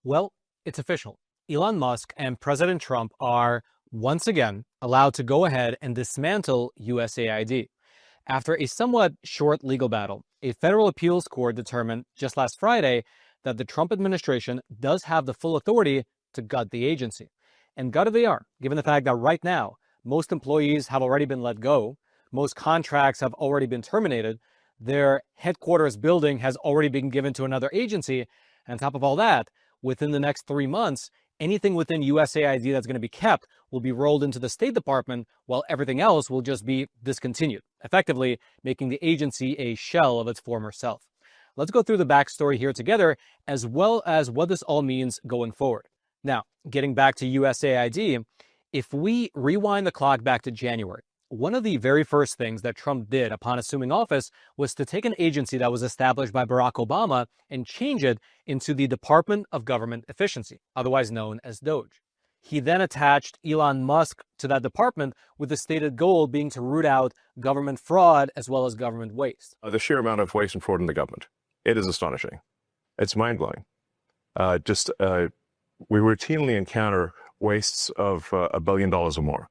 Well, it's official. Elon Musk and President Trump are once again allowed to go ahead and dismantle USAID. After a somewhat short legal battle, a federal appeals court determined just last Friday that the Trump administration does have the full authority to gut the agency. And gutted they are, given the fact that right now, most employees have already been let go, most contracts have already been terminated, their headquarters building has already been given to another agency, and on top of all that, within the next 3 months, anything within USAID that's going to be kept will be rolled into the State Department, while everything else will just be discontinued, effectively making the agency a shell of its former self. Let's go through the backstory here together, as well as what this all means going forward. Now, getting back to USAID, if we rewind the clock back to January, one of the very first things that Trump did upon assuming office was to take an agency that was established by Barack Obama and change it into the Department of Government Efficiency, otherwise known as DOGE. He then attached Elon Musk to that department with the stated goal being to root out government fraud as well as government waste. The sheer amount of waste and fraud in the government, it is astonishing. It's mind-blowing. We routinely encounter wastes of $1 billion or more.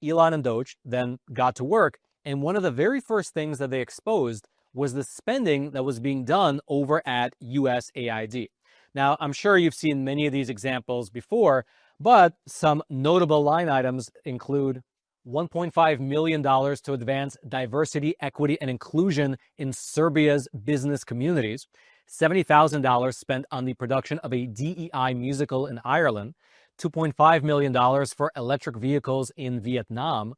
Elon and DOGE then got to work, and one of the very first things that they exposed was the spending that was being done over at USAID. Now, I'm sure you've seen many of these examples before, but some notable line items include $1.5 million to advance diversity, equity, and inclusion in Serbia's business communities, $70,000 spent on the production of a DEI musical in Ireland, $2.5 million for electric vehicles in Vietnam,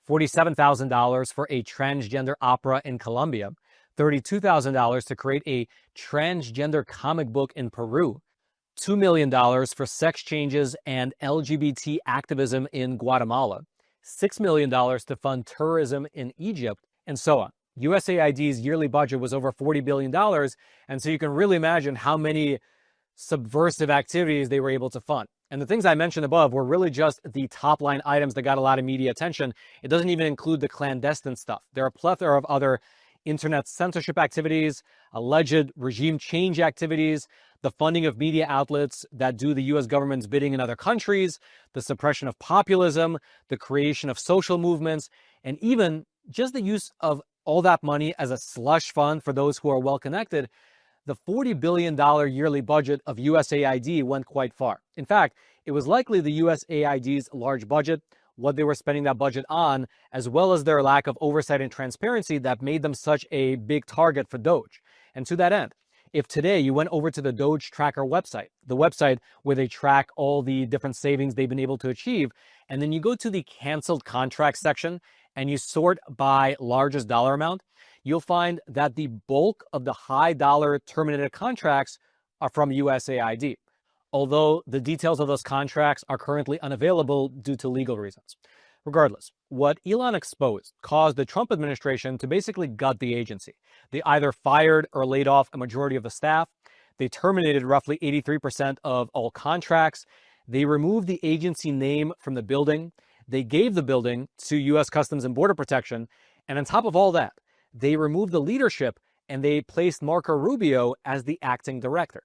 $47,000 for a transgender opera in Colombia, $32,000 to create a transgender comic book in Peru, $2 million for sex changes and LGBT activism in Guatemala, $6 million to fund tourism in Egypt, and so on. USAID's yearly budget was over $40 billion, and so you can really imagine how many subversive activities they were able to fund. And the things I mentioned above were really just the top line items that got a lot of media attention. It doesn't even include the clandestine stuff. There are a plethora of other internet censorship activities, alleged regime change activities, the funding of media outlets that do the US government's bidding in other countries, the suppression of populism, the creation of social movements, and even just the use of all that money as a slush fund for those who are well connected. The $40 billion yearly budget of USAID went quite far. In fact, it was likely the USAID's large budget, what they were spending that budget on, as well as their lack of oversight and transparency that made them such a big target for DOGE. And to that end, if today you went over to the DOGE Tracker website, the website where they track all the different savings they've been able to achieve, and then you go to the canceled contracts section and you sort by largest dollar amount, you'll find that the bulk of the high dollar terminated contracts are from USAID, although the details of those contracts are currently unavailable due to legal reasons. Regardless, what Elon exposed caused the Trump administration to basically gut the agency. They either fired or laid off a majority of the staff. They terminated roughly 83% of all contracts. They removed the agency name from the building. They gave the building to U.S. Customs and Border Protection. And on top of all that, they removed the leadership and they placed Marco Rubio as the acting director.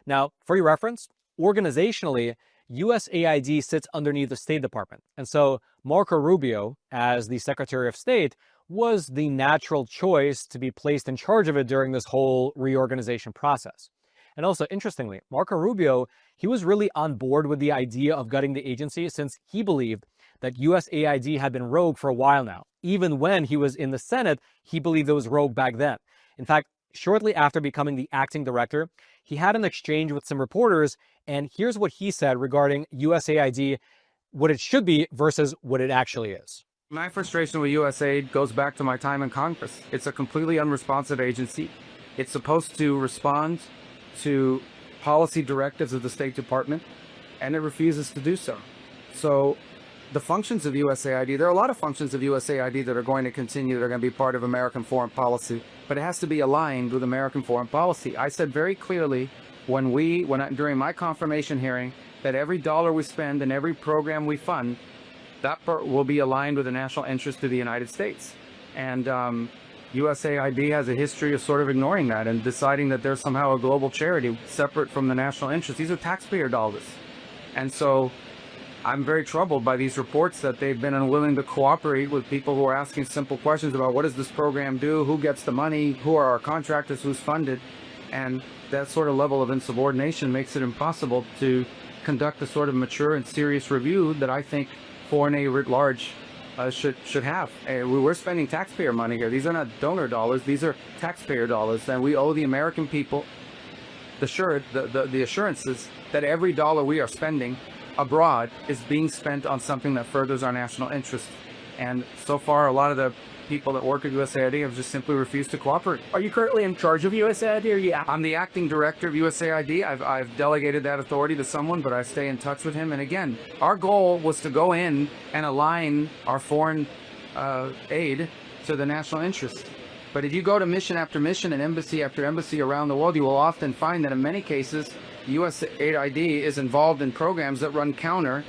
Now, for your reference, organizationally, USAID sits underneath the State Department. And so Marco Rubio, as the Secretary of State, was the natural choice to be placed in charge of it during this whole reorganization process. And also, interestingly, Marco Rubio, he was really on board with the idea of gutting the agency since he believed that USAID had been rogue for a while now. Even when he was in the Senate, he believed it was rogue back then. In fact, shortly after becoming the acting director, he had an exchange with some reporters, and here's what he said regarding USAID, what it should be versus what it actually is. My frustration with USAID goes back to my time in Congress. It's a completely unresponsive agency. It's supposed to respond to policy directives of the State Department, and it refuses to do so. So the functions of USAID, there are a lot of functions of USAID that are going to continue, that are going to be part of American foreign policy, but it has to be aligned with American foreign policy. I said very clearly during my confirmation hearing that every dollar we spend and every program we fund, that will be aligned with the national interest of the United States. And USAID has a history of sort of ignoring that and deciding that they're somehow a global charity separate from the national interest. These are taxpayer dollars. And so I'm very troubled by these reports that they've been unwilling to cooperate with people who are asking simple questions about what does this program do, who gets the money, who are our contractors, who's funded. And that sort of level of insubordination makes it impossible to conduct the sort of mature and serious review that I think foreign aid writ large should have. We're spending taxpayer money here. These are not donor dollars. These are taxpayer dollars. And we owe the American people the assurances that every dollar we are spending abroad is being spent on something that furthers our national interest. And so far, a lot of the people that work at USAID have just simply refused to cooperate. Are you currently in charge of USAID, or are you? I'm the acting director of USAID. I've delegated that authority to someone, but I stay in touch with him. And again, our goal was to go in and align our foreign aid to the national interest. But if you go to mission after mission and embassy after embassy around the world, you will often find that in many cases, USAID is involved in programs that run counter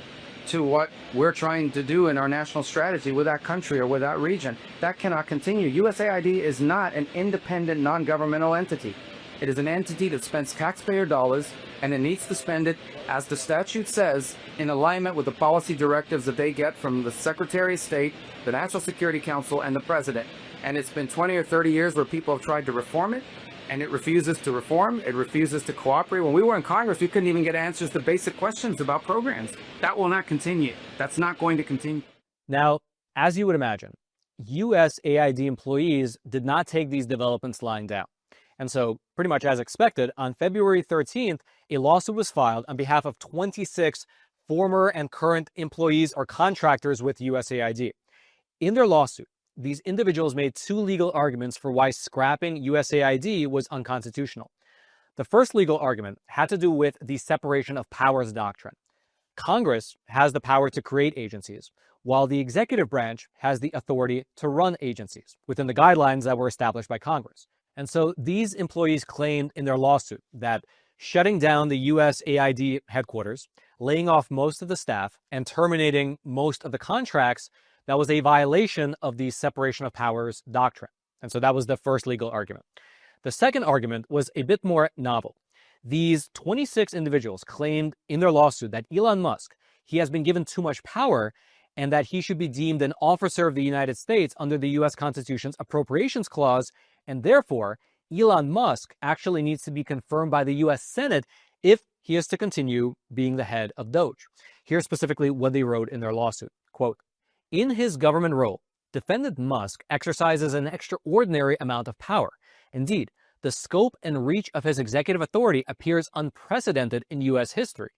to what we're trying to do in our national strategy with that country or with that region. That cannot continue. USAID is not an independent, non-governmental entity. It is an entity that spends taxpayer dollars, and it needs to spend it, as the statute says, in alignment with the policy directives that they get from the Secretary of State, the National Security Council, and the President. And it's been 20 or 30 years where people have tried to reform it, and it refuses to reform. It refuses to cooperate. When we were in Congress, we couldn't even get answers to basic questions about programs. That will not continue. That's not going to continue. Now, as you would imagine, USAID employees did not take these developments lying down. And so, pretty much as expected, on February 13th, a lawsuit was filed on behalf of 26 former and current employees or contractors with USAID. In their lawsuit, these individuals made two legal arguments for why scrapping USAID was unconstitutional. The first legal argument had to do with the separation of powers doctrine. Congress has the power to create agencies, while the executive branch has the authority to run agencies within the guidelines that were established by Congress. And so these employees claimed in their lawsuit that shutting down the USAID headquarters, laying off most of the staff, and terminating most of the contracts, that was a violation of the separation of powers doctrine. And so that was the first legal argument. The second argument was a bit more novel. These 26 individuals claimed in their lawsuit that Elon Musk, he has been given too much power and that he should be deemed an officer of the United States under the US Constitution's Appropriations Clause, and therefore Elon Musk actually needs to be confirmed by the US Senate if he is to continue being the head of DOGE. Here's specifically what they wrote in their lawsuit. Quote, "In his government role, defendant Musk exercises an extraordinary amount of power. Indeed, the scope and reach of his executive authority appears unprecedented in U.S. history.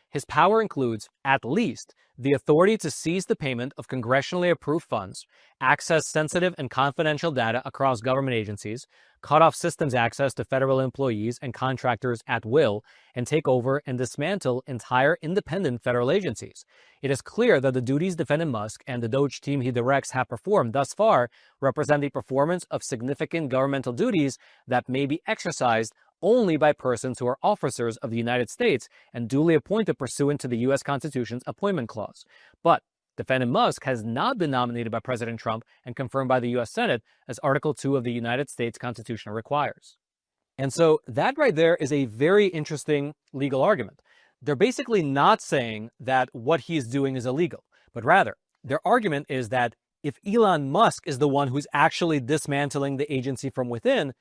His power includes, at least, the authority to seize the payment of congressionally approved funds, access sensitive and confidential data across government agencies, cut off systems access to federal employees and contractors at will, and take over and dismantle entire independent federal agencies. It is clear that the duties defendant Musk and the DOGE team he directs have performed thus far represent the performance of significant governmental duties that may be exercised only by persons who are officers of the United States and duly appointed pursuant to the U.S. Constitution's Appointment Clause. But defendant Musk has not been nominated by President Trump and confirmed by the U.S. Senate, as Article 2 of the United States Constitution requires." And so that right there is a very interesting legal argument. They're basically not saying that what he's doing is illegal, but rather their argument is that if Elon Musk is the one who's actually dismantling the agency from within,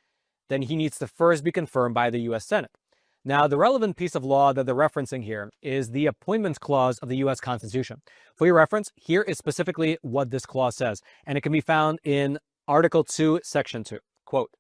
then he needs to first be confirmed by the U.S. Senate. Now, the relevant piece of law that they're referencing here is the Appointments Clause of the U.S. Constitution. For your reference, here is specifically what this clause says, and it can be found in Article 2, Section 2. Quote,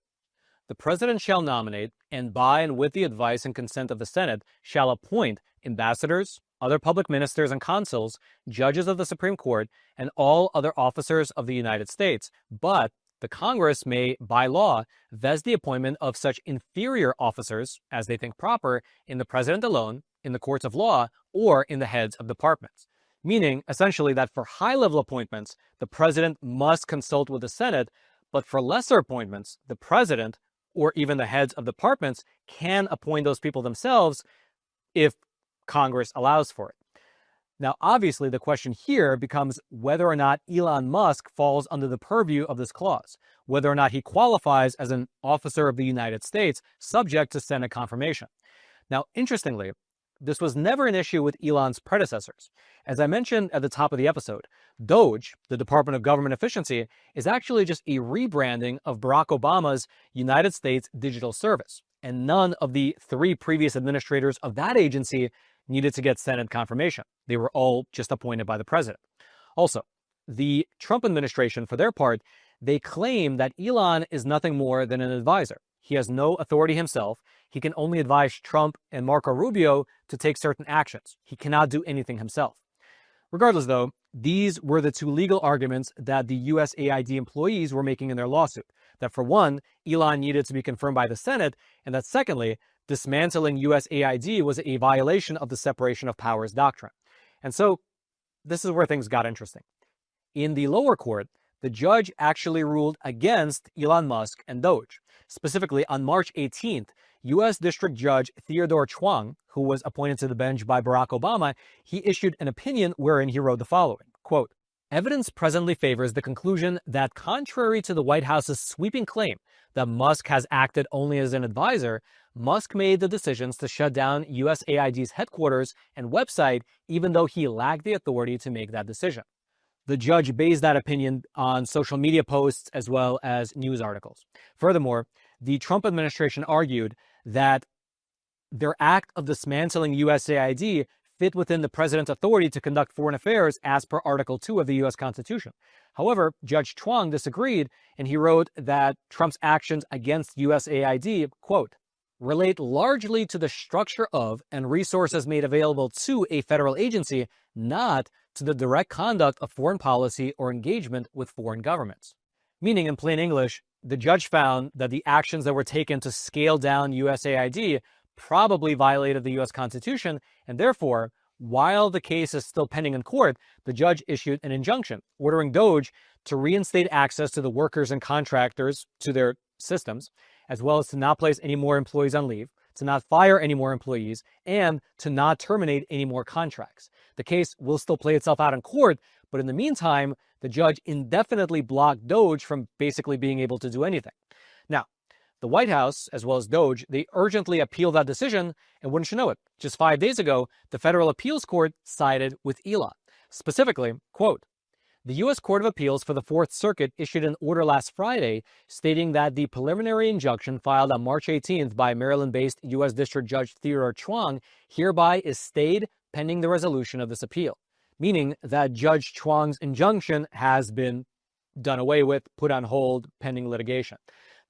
"The President shall nominate, and by and with the advice and consent of the Senate, shall appoint ambassadors, other public ministers and consuls, judges of the Supreme Court, and all other officers of the United States, but the Congress may, by law, vest the appointment of such inferior officers, as they think proper, in the President alone, in the courts of law, or in the heads of departments." Meaning, essentially, that for high-level appointments, the President must consult with the Senate, but for lesser appointments, the President, or even the heads of departments, can appoint those people themselves if Congress allows for it. Now, obviously, the question here becomes whether or not Elon Musk falls under the purview of this clause, whether or not he qualifies as an officer of the United States subject to Senate confirmation. Now, interestingly, this was never an issue with Elon's predecessors. As I mentioned at the top of the episode, DOGE, the Department of Government Efficiency, is actually just a rebranding of Barack Obama's United States Digital Service, and none of the 3 previous administrators of that agency needed to get Senate confirmation. They were all just appointed by the president. Also, the Trump administration, for their part, they claim that Elon is nothing more than an advisor. He has no authority himself. He can only advise Trump and Marco Rubio to take certain actions. He cannot do anything himself. Regardless, though, these were the 2 legal arguments that the USAID employees were making in their lawsuit. That for one, Elon needed to be confirmed by the Senate, and that secondly, dismantling USAID was a violation of the separation of powers doctrine. And so this is where things got interesting. In the lower court, the judge actually ruled against Elon Musk and DOGE. Specifically, on March 18th, U.S. District Judge Theodore Chuang, who was appointed to the bench by Barack Obama, he issued an opinion wherein he wrote the following, quote, "Evidence presently favors the conclusion that contrary to the White House's sweeping claim that Musk has acted only as an advisor, Musk made the decisions to shut down USAID's headquarters and website even though he lacked the authority to make that decision." The judge based that opinion on social media posts as well as news articles. Furthermore, the Trump administration argued that their act of dismantling USAID fit within the president's authority to conduct foreign affairs as per Article 2 of the U.S. Constitution. However, Judge Chuang disagreed, and he wrote that Trump's actions against USAID, quote, "relate largely to the structure of and resources made available to a federal agency, not to the direct conduct of foreign policy or engagement with foreign governments." Meaning, in plain English, the judge found that the actions that were taken to scale down USAID probably violated the U.S. Constitution, and therefore, while the case is still pending in court, the judge issued an injunction ordering DOGE to reinstate access to the workers and contractors to their systems, as well as to not place any more employees on leave, to not fire any more employees, and to not terminate any more contracts. The case will still play itself out in court, but in the meantime, the judge indefinitely blocked DOGE from basically being able to do anything. Now, the White House, as well as DOGE, they urgently appealed that decision, and wouldn't you know it, just 5 days ago, the Federal Appeals Court sided with Elon. Specifically, quote, "The U.S. Court of Appeals for the Fourth Circuit issued an order last Friday stating that the preliminary injunction filed on March 18th by Maryland-based U.S. District Judge Theodore Chuang hereby is stayed pending the resolution of this appeal," meaning that Judge Chuang's injunction has been done away with, put on hold, pending litigation.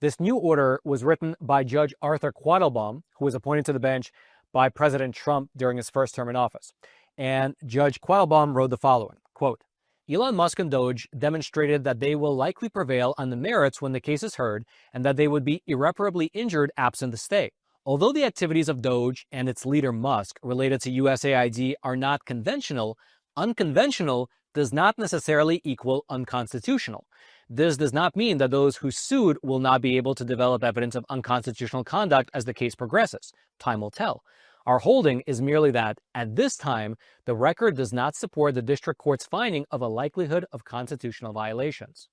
This new order was written by Judge Arthur Quattlebaum, who was appointed to the bench by President Trump during his first term in office. And Judge Quattlebaum wrote the following, quote, "Elon Musk and DOGE demonstrated that they will likely prevail on the merits when the case is heard, and that they would be irreparably injured absent the stay. Although the activities of DOGE and its leader Musk related to USAID are not conventional, unconventional does not necessarily equal unconstitutional. This does not mean that those who sued will not be able to develop evidence of unconstitutional conduct as the case progresses. Time will tell. Our holding is merely that, at this time, the record does not support the district court's finding of a likelihood of constitutional violations."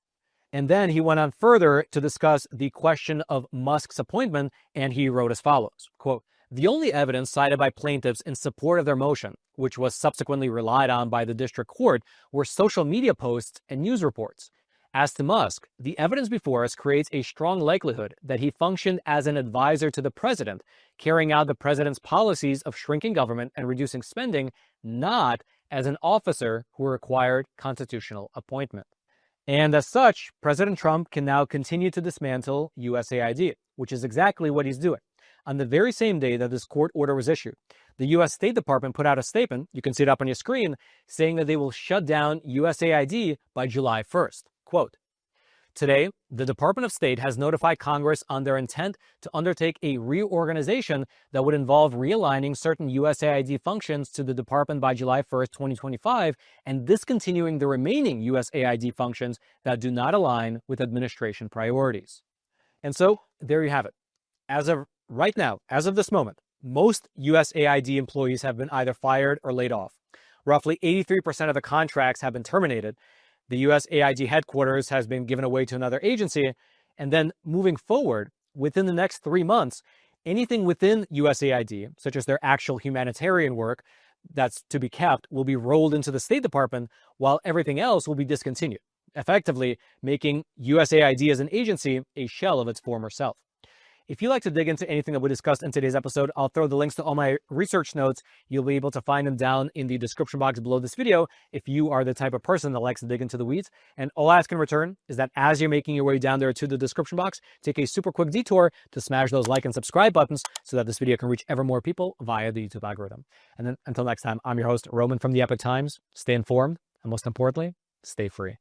And then he went on further to discuss the question of Musk's appointment, and he wrote as follows, quote, "The only evidence cited by plaintiffs in support of their motion, which was subsequently relied on by the district court, were social media posts and news reports. As to Musk, the evidence before us creates a strong likelihood that he functioned as an advisor to the president, carrying out the president's policies of shrinking government and reducing spending, not as an officer who required constitutional appointment." And as such, President Trump can now continue to dismantle USAID, which is exactly what he's doing. On the very same day that this court order was issued, the U.S. State Department put out a statement, you can see it up on your screen, saying that they will shut down USAID by July 1st. Quote, "Today, the Department of State has notified Congress on their intent to undertake a reorganization that would involve realigning certain USAID functions to the department by July 1st, 2025, and discontinuing the remaining USAID functions that do not align with administration priorities." And so, there you have it. As of right now, as of this moment, most USAID employees have been either fired or laid off. roughly 83% of the contracts have been terminated. The USAID headquarters has been given away to another agency. And then moving forward, within the next 3 months, anything within USAID, such as their actual humanitarian work that's to be kept, will be rolled into the State Department, while everything else will be discontinued, effectively making USAID as an agency a shell of its former self. If you'd like to dig into anything that we discussed in today's episode, I'll throw the links to all my research notes. You'll be able to find them down in the description box below this video if you are the type of person that likes to dig into the weeds. And all I ask in return is that as you're making your way down there to the description box, take a super quick detour to smash those like and subscribe buttons so that this video can reach ever more people via the YouTube algorithm. And then until next time, I'm your host, Roman from the Epoch Times. Stay informed, and most importantly, stay free.